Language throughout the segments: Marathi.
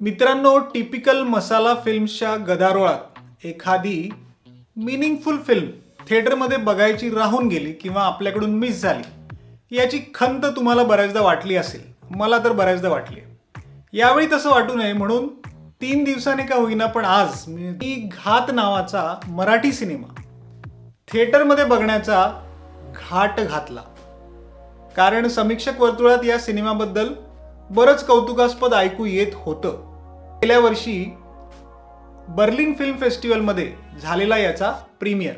मित्रांनो, टिपिकल मसाला फिल्म्सच्या गदारोळात एखादी मिनिंगफुल फिल्म थिएटरमध्ये बघायची राहून गेली किंवा आपल्याकडून मिस झाली याची खंत तुम्हाला बऱ्याचदा वाटली असेल. मला तर बऱ्याचदा वाटली. यावेळी तसं वाटू नये म्हणून 3 दिवसाने का होईना पण आज मी घात नावाचा मराठी सिनेमा थिएटरमध्ये बघण्याचा घाट घातला. कारण समीक्षक वर्तुळात या सिनेमाबद्दल बरंच कौतुकास्पद ऐकू येत होतं. गेल्या वर्षी बर्लिन फिल्म फेस्टिवलमध्ये झालेला याचा प्रीमियर.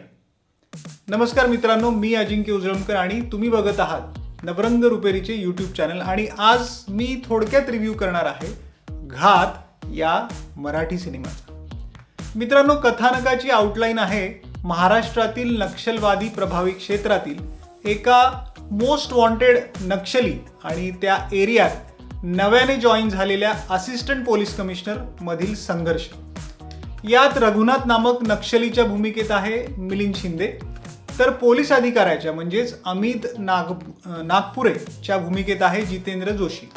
नमस्कार मित्रांनो, मी अजिंक्य उजळमकर आणि तुम्ही बघत आहात नवरंग रुपेरीचे यूट्यूब चॅनल. आणि आज मी थोडक्यात रिव्ह्यू करणार आहे घात या मराठी सिनेमाचा. मित्रांनो, कथानकाची आउटलाईन आहे महाराष्ट्रातील नक्षलवादी प्रभावी क्षेत्रातील एका मोस्ट वॉन्टेड नक्षली आणि त्या एरियात नव्याने जॉईन झालेल्या असिस्टंट पोलीस कमिशनर मधील संघर्ष. यात रघुनाथ नामक नक्षलीच्या भूमिकेत आहे मिलिंद शिंदे, तर पोलीस अधिकाऱ्याच्या म्हणजेच अमित नागपुरेच्या भूमिकेत आहे जितेंद्र जोशी.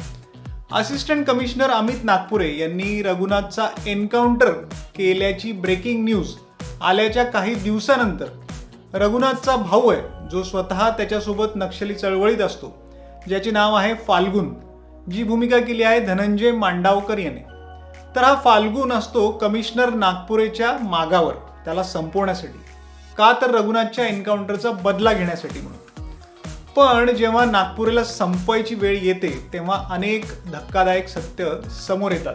असिस्टंट कमिशनर अमित नागपुरे यांनी रघुनाथचा एन्काउंटर केल्याची ब्रेकिंग न्यूज आल्याच्या काही दिवसानंतर रघुनाथचा भाऊ आहे, जो स्वतः त्याच्यासोबत नक्षली चळवळीत असतो, ज्याचे नाव आहे फाल्गुन, जी भूमिका केली आहे धनंजय मांडावकर याने. तर हा फाल्गुन असतो कमिशनर नागपुरेच्या मागावर त्याला संपवण्यासाठी. का तर रघुनाथच्या एन्काउंटरचा बदला घेण्यासाठी म्हणून. पण जेव्हा नागपुरेला संपवायची वेळ येते तेव्हा अनेक धक्कादायक सत्य समोर येतात.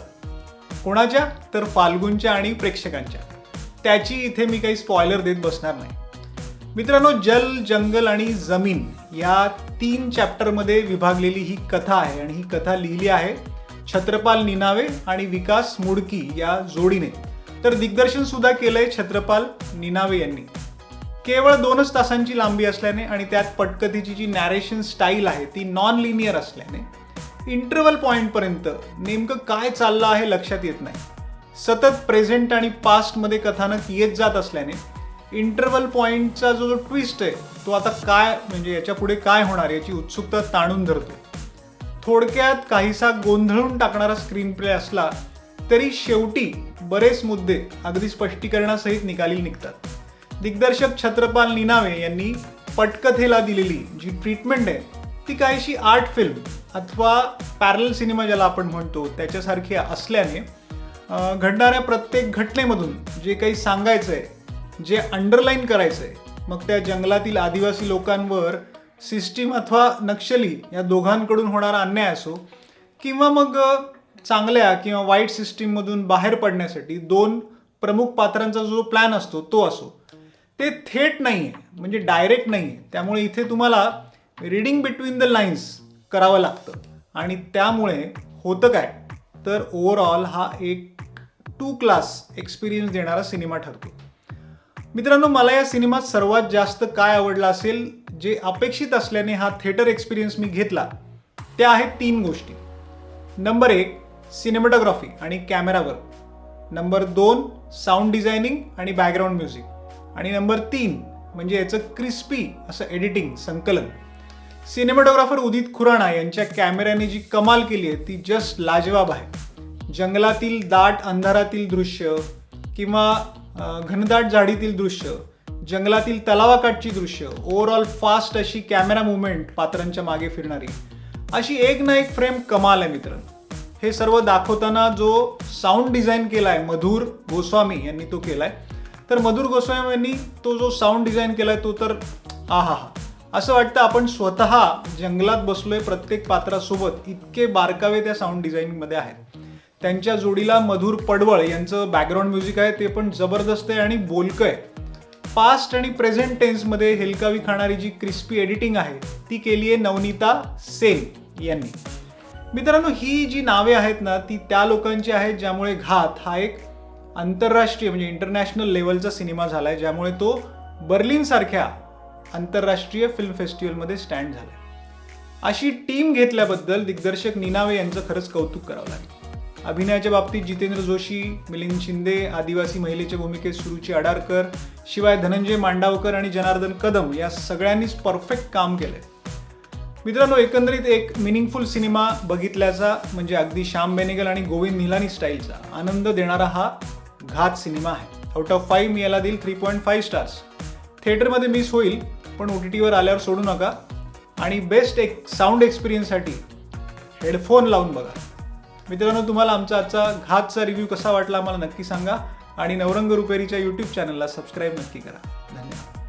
कोणाच्या? तर फाल्गुनच्या आणि प्रेक्षकांच्या. त्याची इथे मी काही स्पॉइलर देत बसणार नाही. मित्रांनो, जल, जंगल आणि जमीन या 3 चॅप्टरमध्ये विभागलेली ही कथा आहे आणि ही कथा लिहिली आहे छत्रपाल निनावे आणि विकास मुडकी या जोडीने. तर दिग्दर्शन सुद्धा केलंय छत्रपाल निनावे यांनी. केवळ 2च तासांची लांबी असल्याने आणि त्यात पटकथेची जी नॅरेशन स्टाईल आहे ती नॉन लिनियर असल्याने इंटरव्हल पॉइंटपर्यंत नेमकं काय चाललं आहे लक्षात येत नाही. सतत प्रेझेंट आणि पास्टमध्ये कथानक येत जात असल्याने इंटरव्हल पॉइंटचा जो ट्विस्ट आहे तो आता काय, म्हणजे याच्या पुढे काय होणार याची उत्सुकता ताणून धरतो. थोडक्यात काहीसा गोंधळून टाकणारा स्क्रीन प्ले असला तरी शेवटी बरेच मुद्दे अगदी स्पष्टीकरणासहित निकाली निघतात. दिग्दर्शक छत्रपाल निनावे यांनी पटकथेला दिलेली जी ट्रीटमेंट आहे ती काहीशी आर्ट फिल्म अथवा पॅरल सिनेमा ज्याला आपण म्हणतो त्याच्यासारखी असल्याने घडणाऱ्या प्रत्येक घटनेमधून जे काही सांगायचं आहे, जे अंडरलाईन करायचं आहे, मग त्या जंगलातील आदिवासी लोकांवर सिस्टीम अथवा नक्षली या दोघांकडून होणारा अन्याय असो किंवा मग चांगल्या किंवा वाईट सिस्टीममधून बाहेर पडण्यासाठी 2 प्रमुख पात्रांचा जो प्लॅन असतो तो असो, ते थेट नाही आहे, म्हणजे डायरेक्ट नाही आहे. त्यामुळे इथे तुम्हाला रीडिंग बिटवीन द लाईन्स करावं लागतं आणि त्यामुळे होतं काय तर ओव्हरऑल हा एक 2 क्लास एक्सपिरियन्स देणारा सिनेमा ठरतो. मित्रांनो, मला या सिनेमात सर्वात जास्त काय आवडलं असेल, जे अपेक्षित असल्याने हा थिएटर एक्सपिरियन्स मी घेतला, त्या आहेत 3 गोष्टी. नंबर 1 सिनेमॅटोग्राफी आणि camera work. Number 2 sound designing आणि बॅकग्राऊंड म्युझिक. आणि नंबर 3 म्हणजे याचं क्रिस्पी असं एडिटिंग, संकलन. सिनेमॅटोग्राफर उदित खुराणा यांच्या कॅमेऱ्याने जी कमाल केली आहे ती जस्ट लाजवाब आहे. जंगलातील दाट अंधारातील दृश्य किंवा घनदाट झाडीतील दृश्य, जंगलातील तलावाकाठची दृश्य, ओव्हरऑल फास्ट अशी कॅमेरा मुवमेंट पात्रांच्या मागे फिरणारी, अशी एक ना एक फ्रेम कमाल आहे मित्रांनो. हे सर्व दाखवताना जो साऊंड डिझाईन केलाय मधुर गोस्वामी यांनी तो केलाय. तर मधुर गोस्वामी यांनी तो जो साऊंड डिझाईन केलाय तो तर आहा, असं वाटतं आपण स्वतः जंगलात बसलोय प्रत्येक पात्रासोबत, इतके बारकावे त्या साऊंड डिझाईनिंगमध्ये आहेत. त्यांच्या जोडीला मधुर पडवळ यांचं बॅकग्राऊंड म्युझिक आहे, ते पण जबरदस्त आहे आणि बोलकं आहे. पास्ट आणि प्रेझेंट टेन्समध्ये हेलकावी खाणारी जी क्रिस्पी एडिटिंग आहे ती केली आहे नवनीता सेन यांनी. मित्रांनो, ही जी नावे आहेत ना ती त्या लोकांची आहेत ज्यामुळे घात हा एक आंतरराष्ट्रीय म्हणजे इंटरनॅशनल लेवलचा सिनेमा झाला आहे, ज्यामुळे तो बर्लिनसारख्या आंतरराष्ट्रीय फिल्म फेस्टिवलमध्ये स्टँड झाला आहे. अशी टीम घेतल्याबद्दल दिग्दर्शक निनावे यांचं खरंच कौतुक करावं लागेल. अभिनयाच्या बाबतीत जितेंद्र जोशी, मिलिंद शिंदे, आदिवासी महिलेच्या भूमिकेत सुरुची अडारकर, शिवाय धनंजय मांडावकर आणि जनार्दन कदम या सगळ्यांनीच परफेक्ट काम केलंय. मित्रांनो, एकंदरीत एक मिनिंगफुल सिनेमा बघितल्याचा म्हणजे अगदी श्याम बेनेगल आणि गोविंद निहलानी स्टाईलचा आनंद देणारा हा घात सिनेमा आहे. आउट ऑफ 5 मी याला देईल 3.5 स्टार्स. थिएटरमध्ये मिस होईल, पण OTTवर आल्यावर सोडू नका. आणि बेस्ट एक साऊंड एक्सपिरियन्ससाठी हेडफोन लावून बघा. मित्रांनो, तुम्हाला आमचा आजचा घातचा रिव्ह्यू कसा वाटला आम्हाला नक्की सांगा आणि नवरंग रुपेरीच्या YouTube चॅनलला सबस्क्राईब नक्की करा. धन्यवाद.